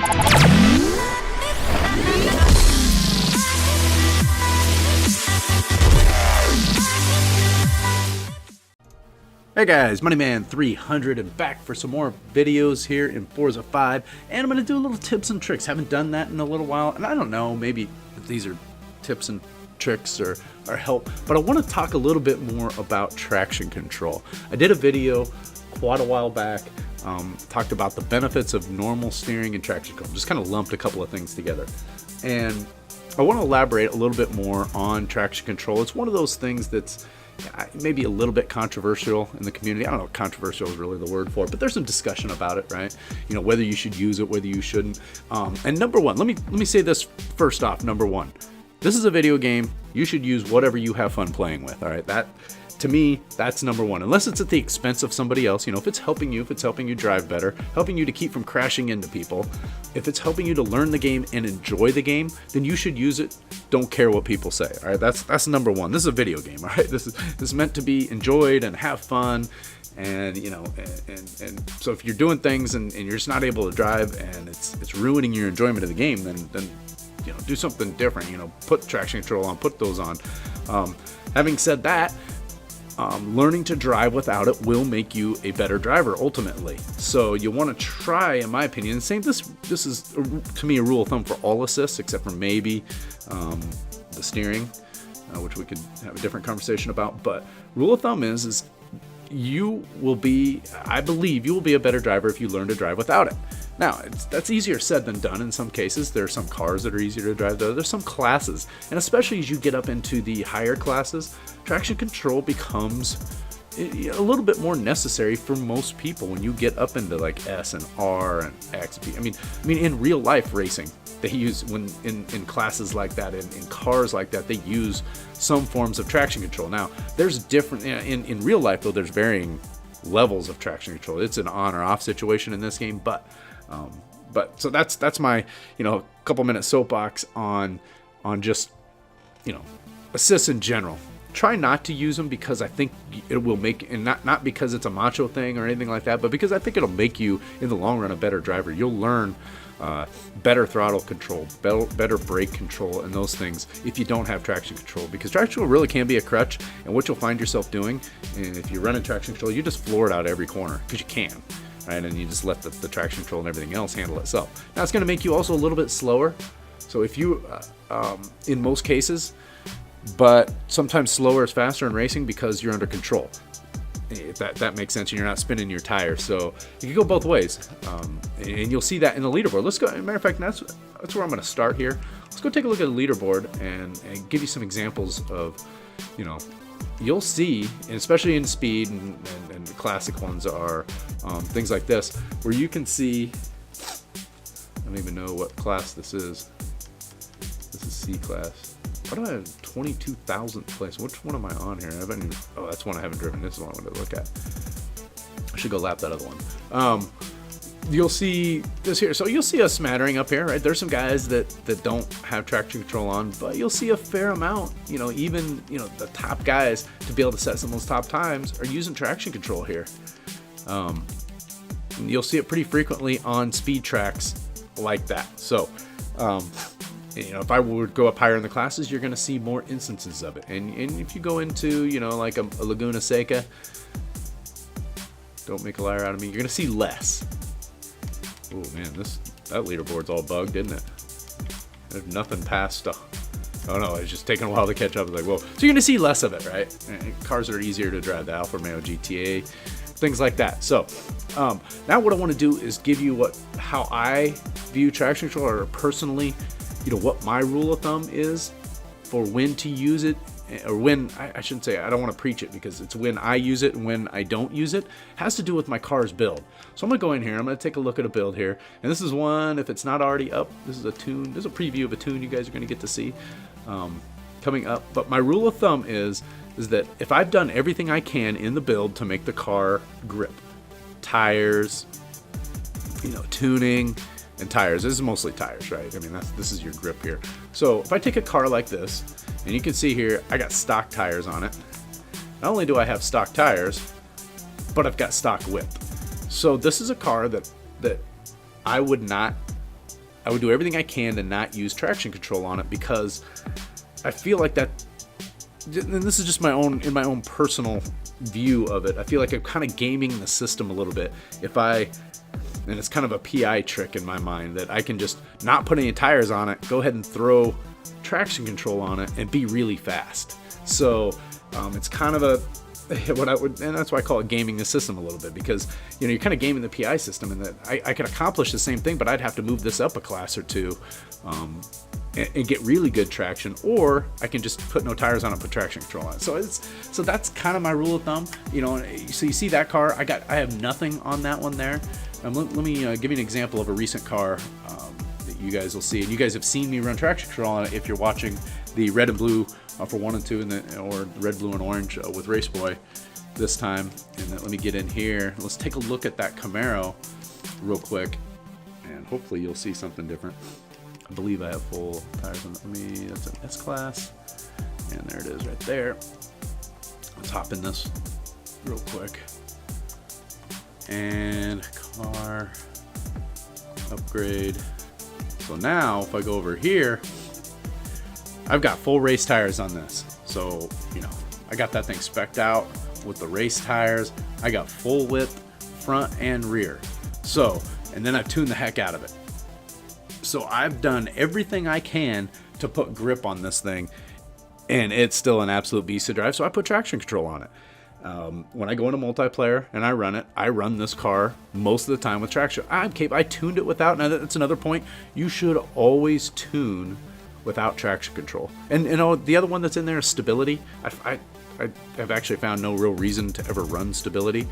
Hey guys, Moneyman300 and back for some more videos here in Forza 5, and I'm going to do a little tips and tricks. Haven't done that in a little while, and I don't know, maybe if these are tips and tricks or help, but I want to talk a little bit more about traction control. I did a video quite a while back, talked about the benefits of normal steering and traction control, just kind of lumped a couple of things together, and I want to elaborate a little bit more on traction control. It's one of those things that's maybe a little bit controversial in the community. I don't know if controversial is really the word for it, but there's some discussion about it, right? You know, whether you should use it, whether you shouldn't. And number one, let me say this first off. Number one, this is a video game. You should use whatever you have fun playing with. All right, that to me, that's number one. Unless it's at the expense of somebody else. You know, if it's helping you drive better, helping you to keep from crashing into people, if it's helping you to learn the game and enjoy the game, then you should use it. Don't care what people say. All right, that's number one. This is a video game. All right, this is meant to be enjoyed and have fun. And you know, and so if you're doing things and you're just not able to drive and it's ruining your enjoyment of the game, then you know, do something different. You know, put traction control on, put those on. Having said that, learning to drive without it will make you a better driver ultimately. So you want to try, in my opinion, this is to me a rule of thumb for all assists except for maybe the steering, which we could have a different conversation about. But rule of thumb is you will be, I believe you will be a better driver if you learn to drive without it. Now, that's easier said than done in some cases. There are some cars that are easier to drive, though. There's some classes, and especially as you get up into the higher classes, traction control becomes a little bit more necessary for most people when you get up into like S and R and X. I mean, in real life racing, they use, when in classes like that, in cars like that, they use some forms of traction control. Now, there's different, in real life, though, there's varying levels of traction control. It's an on or off situation in this game, but so that's my, you know, couple minute soapbox on just, you know, assists in general. Try not to use them because I think it will make, and not because it's a macho thing or anything like that, but because I think it'll make you in the long run a better driver. You'll learn better throttle control, better brake control, and those things if you don't have traction control, because traction control really can be a crutch. And what you'll find yourself doing, and if you're running traction control, you just floor it out every corner because you can. Right, and you just let the traction control and everything else handle itself. Now it's going to make you also a little bit slower. So if you, in most cases, but sometimes slower is faster in racing because you're under control. If that makes sense, and you're not spinning your tires. So you can go both ways, and you'll see that in the leaderboard. Let's go. As a matter of fact, that's where I'm going to start here. Let's go take a look at the leaderboard and give you some examples of, you know. You'll see, and especially in speed and the classic ones are things like this, where you can see, I don't even know what class this is. This is C class. Why do I have 22,000th place? Which one am I on here? Oh, that's one I haven't driven. This is one I wanted to look at. I should go lap that other one. You'll see this here. So you'll see a smattering up here, right? There's some guys that don't have traction control on, but you'll see a fair amount, you know, even, you know, the top guys to be able to set some of those top times are using traction control here. You'll see it pretty frequently on speed tracks like that. So, you know, if I would go up higher in the classes, you're going to see more instances of it. And if you go into, you know, like a Laguna Seca, don't make a liar out of me, you're going to see less. Oh man, that leaderboard's all bugged, isn't it? There's nothing past. Oh no, it's just taking a while to catch up. It's like, whoa. So you're gonna see less of it, right? And cars are easier to drive, the Alfa Romeo GTA, things like that. So now what I want to do is give you how I view traction control, or personally, you know, what my rule of thumb is for when to use it. Or when, I shouldn't say, I don't want to preach it, because it's when I use it and when I don't use it. It has to do with my car's build. So I'm going to go in here, I'm going to take a look at a build here. And this is one, if it's not already up, this is a tune, this is a preview of a tune you guys are going to get to see coming up. But my rule of thumb is that if I've done everything I can in the build to make the car grip, tires, you know, tuning, and tires. This is mostly tires, right? I mean, this is your grip here. So if I take a car like this, and you can see here, I got stock tires on it. Not only do I have stock tires, but I've got stock whip. So this is a car that I would not I would do everything I can to not use traction control on it, because I feel like that, and this is just my own personal view of it, I feel like I'm kind of gaming the system a little bit and it's kind of a PI trick in my mind, that I can just not put any tires on it, go ahead and throw traction control on it, and be really fast. So it's kind of and that's why I call it gaming the system a little bit, because you're kind of gaming the PI system, and that I could accomplish the same thing, but I'd have to move this up a class or two and get really good traction, or I can just put no tires on it, put traction control on it. So that's kind of my rule of thumb. So you see that car, I have nothing on that one there. Let me give you an example of a recent car that you guys will see, and you guys have seen me run traction control on it if you're watching the red and blue for 1 and 2, or red, blue, and orange with Race Boy this time. And then let me get in here. Let's take a look at that Camaro real quick, and hopefully you'll see something different. I believe I have full tires on it. That's an S-Class, and there it is right there. Let's hop in this real quick. And car upgrade. So now if I go over here, I've got full race tires on this. So I got that thing spec'd out with the race tires. I got full width front and rear. So, and then I've tuned the heck out of it. So I've done everything I can to put grip on this thing, and it's still an absolute beast to drive. So I put traction control on it. When I go into multiplayer and I run this car most of the time with traction. I tuned it without. Now that's another point. You should always tune without traction control. And the other one that's in there is stability. I've actually found no real reason to ever run stability.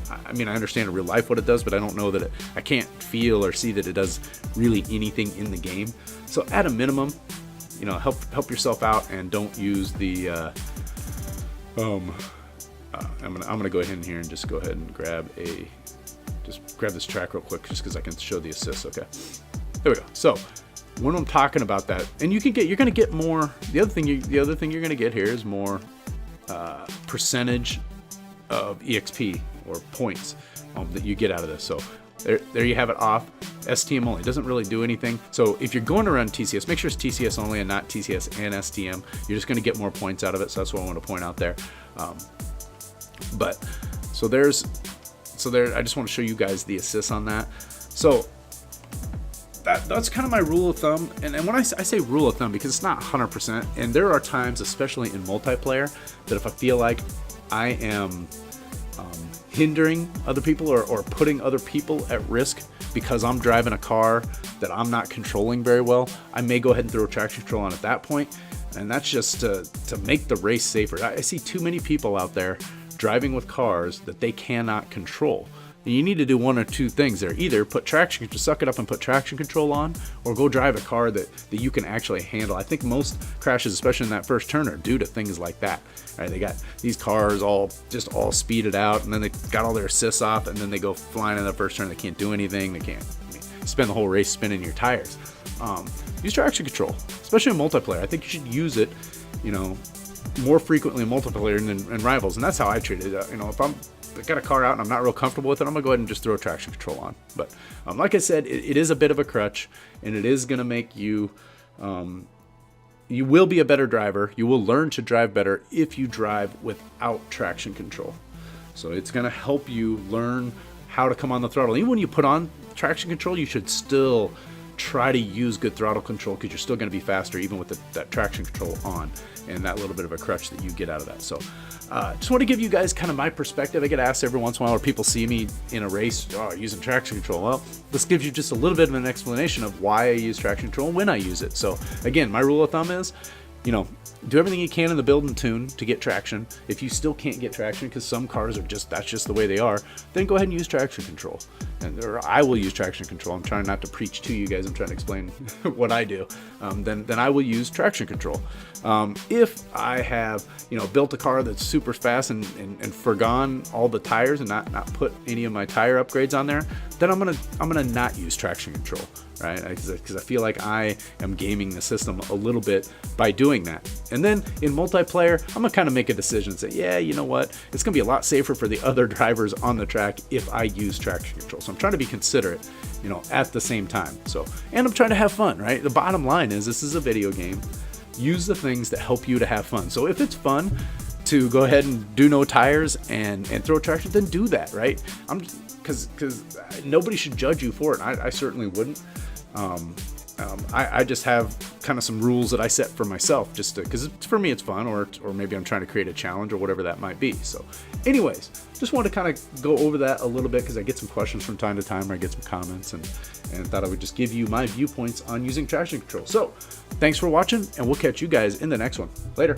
I understand in real life what it does, but I don't know that I can't feel or see that it does really anything in the game. So at a minimum, help yourself out, and don't use the I'm gonna go ahead in here and just go ahead and grab this track real quick, just because I can show the assist. Okay, there we go. So when I'm talking about that, and you're gonna get more. The other thing you're gonna get here is more percentage of EXP or points that you get out of this. So there you have it off. STM only, doesn't really do anything. So if you're going to run TCS, make sure it's TCS only and not TCS and STM. You're just going to get more points out of it. So that's what I want to point out there. I just want to show you guys the assists on that. So that's kind of my rule of thumb. And when I say rule of thumb, because it's not 100%, and there are times, especially in multiplayer, that if I feel like I am hindering other people or putting other people at risk because I'm driving a car that I'm not controlling very well, I may go ahead and throw traction control on at that point. And that's just to make the race safer. I see too many people out there driving with cars that they cannot control. And you need to do one or two things there. Either suck it up and put traction control on, or go drive a car that you can actually handle. I think most crashes, especially in that first turn, are due to things like that. Right? They got these cars all speeded out, and then they got all their assists off, and then they go flying in the first turn. They can't do anything. They can't spend the whole race spinning your tires. Use traction control, especially in multiplayer. I think you should use it, more frequently in multiplayer than in rivals, and that's how I treat it. If I got a car out and I'm not real comfortable with it, I'm gonna go ahead and just throw traction control on. But like I said, it is a bit of a crutch, and it is gonna make you. You will be a better driver. You will learn to drive better if you drive without traction control. So it's gonna help you learn how to come on the throttle. Even when you put on traction control, you should still try to use good throttle control, because you're still going to be faster even with that traction control on, and that little bit of a crutch that you get out of that. So just want to give you guys kind of my perspective. I get asked every once in a while, or people see me in a race using traction control. Well, this gives you just a little bit of an explanation of why I use traction control and when I use it. So again, my rule of thumb is, do everything you can in the build and tune to get traction. If you still can't get traction because some cars that's just the way they are, then go ahead and use traction control. Or I will use traction control. I'm trying not to preach to you guys. I'm trying to explain what I do. Then I will use traction control. If I have built a car that's super fast and forgone all the tires and not put any of my tire upgrades on there, then I'm gonna not use traction control, right? Because I feel like I am gaming the system a little bit by doing doing that. And then in multiplayer, I'm gonna kind of make a decision and say, yeah, you know what? It's gonna be a lot safer for the other drivers on the track if I use traction control. So I'm trying to be considerate, you know, at the same time. So, and I'm trying to have fun, right? The bottom line is this is a video game. Use the things that help you to have fun. So if it's fun to go ahead and do no tires and throw traction, then do that, right? Because nobody should judge you for it. I certainly wouldn't. I just have kind of some rules that I set for myself, just because for me it's fun, or maybe I'm trying to create a challenge or whatever that might be. So anyways, just want to kind of go over that a little bit because I get some questions from time to time, or I get some comments, and thought I would just give you my viewpoints on using traction control. So thanks for watching, and we'll catch you guys in the next one. Later.